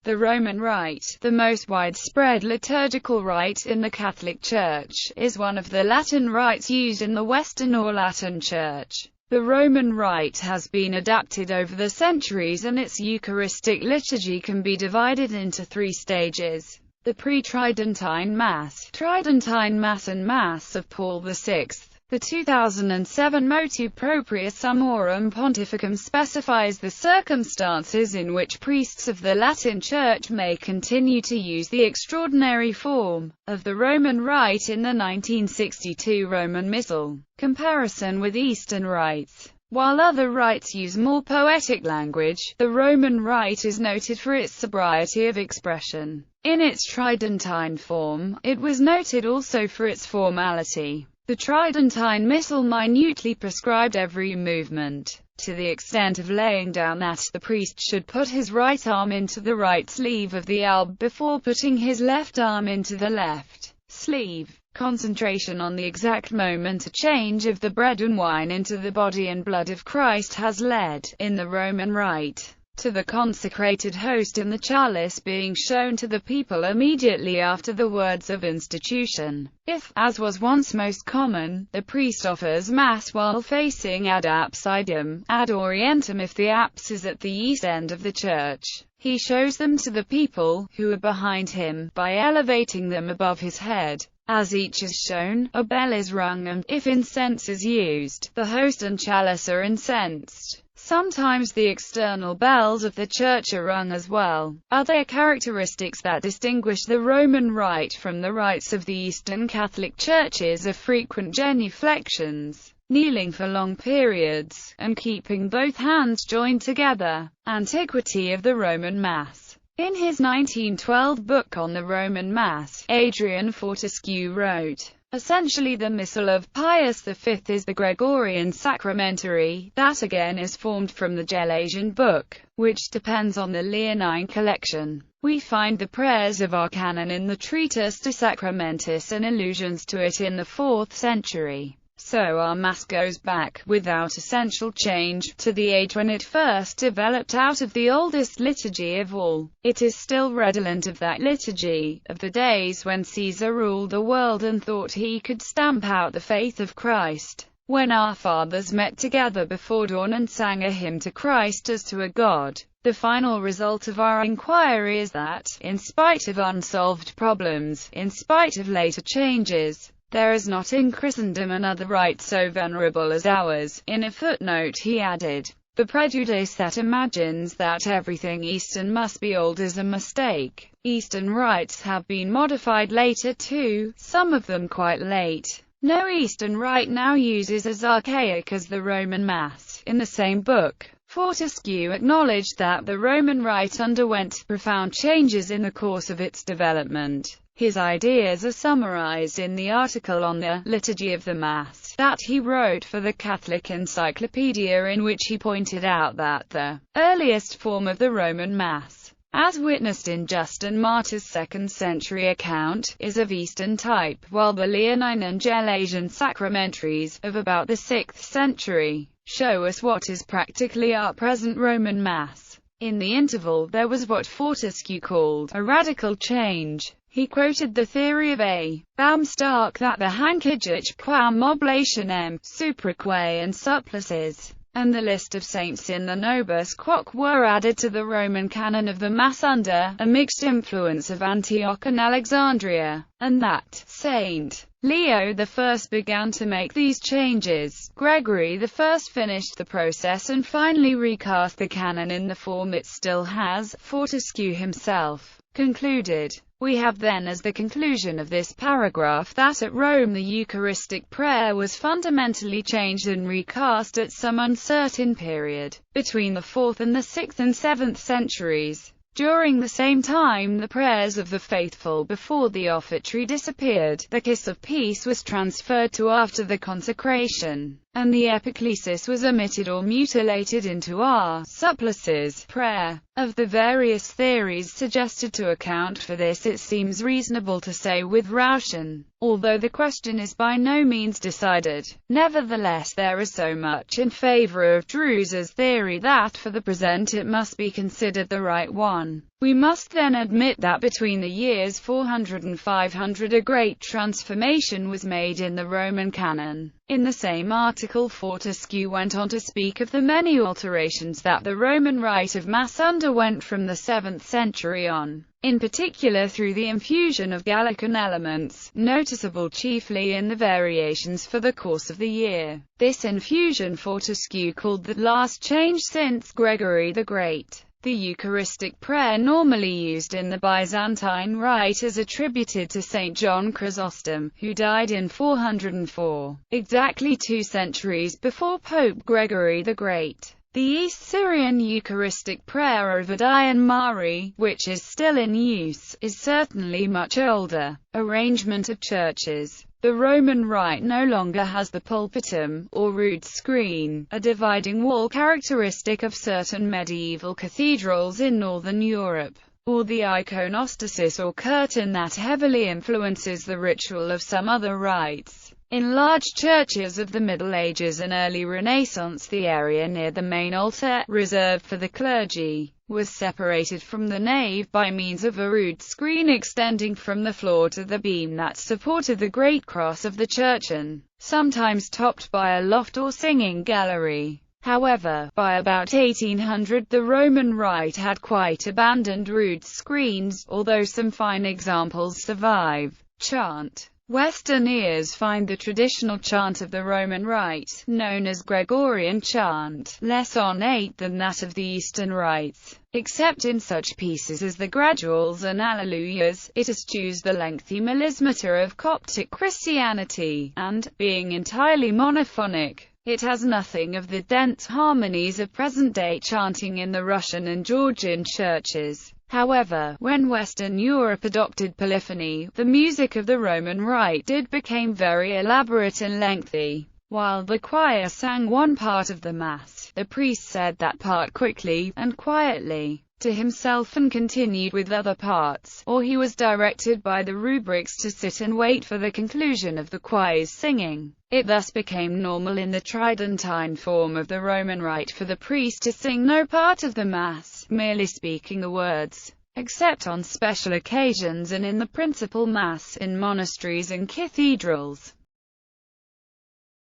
The Roman Rite, the most widespread liturgical rite in the Catholic Church, is one of the Latin rites used in the Western or Latin Church. The Roman Rite has been adapted over the centuries, and its Eucharistic liturgy can be divided into three stages: the pre-Tridentine Mass, Tridentine Mass, and Mass of Paul VI. The 2007 Motu Propria Summorum Pontificum specifies the circumstances in which priests of the Latin Church may continue to use the extraordinary form of the Roman Rite in the 1962 Roman Missal. Comparison with Eastern rites. While other rites use more poetic language, the Roman Rite is noted for its sobriety of expression. In its Tridentine form, it was noted also for its formality. The Tridentine Missal minutely prescribed every movement, to the extent of laying down that the priest should put his right arm into the right sleeve of the alb before putting his left arm into the left sleeve. Concentration on the exact moment a change of the bread and wine into the body and blood of Christ has led, in the Roman Rite, to the consecrated host in the chalice being shown to the people immediately after the words of institution. If, as was once most common, the priest offers Mass while facing ad apsidum, ad orientem if the apse is at the east end of the church, he shows them to the people, who are behind him, by elevating them above his head. As each is shown, a bell is rung and, if incense is used, the host and chalice are incensed. Sometimes the external bells of the church are rung as well. Other characteristics that distinguish the Roman Rite from the rites of the Eastern Catholic Churches are frequent genuflections, kneeling for long periods, and keeping both hands joined together. Antiquity of the Roman Mass. In his 1912 book on the Roman Mass, Adrian Fortescue wrote, "Essentially the Missal of Pius V is the Gregorian sacramentary, that again is formed from the Gelasian book, which depends on the Leonine collection. We find the prayers of our canon in the Treatise de Sacramentis and allusions to it in the 4th century. So our Mass goes back, without essential change, to the age when it first developed out of the oldest liturgy of all. It is still redolent of that liturgy, of the days when Caesar ruled the world and thought he could stamp out the faith of Christ, when our fathers met together before dawn and sang a hymn to Christ as to a God. The final result of our inquiry is that, in spite of unsolved problems, in spite of later changes, there is not in Christendom another rite so venerable as ours." In a footnote he added, "The prejudice that imagines that everything Eastern must be old is a mistake. Eastern rites have been modified later too, some of them quite late. No Eastern rite now uses as archaic as the Roman Mass." In the same book, Fortescue acknowledged that the Roman Rite underwent profound changes in the course of its development. His ideas are summarized in the article on the Liturgy of the Mass that he wrote for the Catholic Encyclopedia, in which he pointed out that the earliest form of the Roman Mass, as witnessed in Justin Martyr's 2nd century account, is of Eastern type, while the Leonine and Gelasian sacramentaries, of about the 6th century, show us what is practically our present Roman Mass. In the interval there was what Fortescue called a radical change. He quoted the theory of A. Bam Stark that the Hankajich quam oblationem, supraque and supplices, and the list of saints in the Nobis Quoque were added to the Roman canon of the Mass under a mixed influence of Antioch and Alexandria, and that Saint Leo I began to make these changes. Gregory I finished the process and finally recast the canon in the form it still has. Fortescue himself concluded, "We have then as the conclusion of this paragraph that at Rome the Eucharistic prayer was fundamentally changed and recast at some uncertain period, between the 4th and the 6th and 7th centuries. During the same time the prayers of the faithful before the offertory disappeared, the kiss of peace was transferred to after the consecration, and the epiclesis was omitted or mutilated into our supplices prayer." Of the various theories suggested to account for this, it seems reasonable to say with Rauschen, although the question is by no means decided, nevertheless there is so much in favor of Drew's theory that for the present it must be considered the right one. We must then admit that between the years 400 and 500 a great transformation was made in the Roman canon. In the same article, Fortescue went on to speak of the many alterations that the Roman rite of Mass underwent from the 7th century on, in particular through the infusion of Gallican elements, noticeable chiefly in the variations for the course of the year. This infusion Fortescue called the last change since Gregory the Great. The Eucharistic prayer normally used in the Byzantine Rite is attributed to St. John Chrysostom, who died in 404, exactly 2 centuries before Pope Gregory the Great. The East Syrian Eucharistic prayer of Iain, which is still in use, is certainly much older. Arrangement of churches. The Roman Rite no longer has the pulpitum, or rood screen, a dividing wall characteristic of certain medieval cathedrals in Northern Europe, or the iconostasis or curtain that heavily influences the ritual of some other rites. In large churches of the Middle Ages and early Renaissance, the area near the main altar, reserved for the clergy, was separated from the nave by means of a rood screen extending from the floor to the beam that supported the great cross of the church, and sometimes topped by a loft or singing gallery. However, by about 1800 the Roman Rite had quite abandoned rood screens, although some fine examples survive. Chant. Western ears find the traditional chant of the Roman Rite, known as Gregorian chant, less ornate than that of the Eastern rites. Except in such pieces as the Graduals and Alleluias, it eschews the lengthy melismata of Coptic Christianity, and, being entirely monophonic, it has nothing of the dense harmonies of present-day chanting in the Russian and Georgian churches. However, when Western Europe adopted polyphony, the music of the Roman Rite became very elaborate and lengthy. While the choir sang one part of the Mass, the priest said that part quickly and quietly to himself and continued with other parts, or he was directed by the rubrics to sit and wait for the conclusion of the choir's singing. It thus became normal in the Tridentine form of the Roman Rite for the priest to sing no part of the Mass, merely speaking the words, except on special occasions and in the principal Mass in monasteries and cathedrals.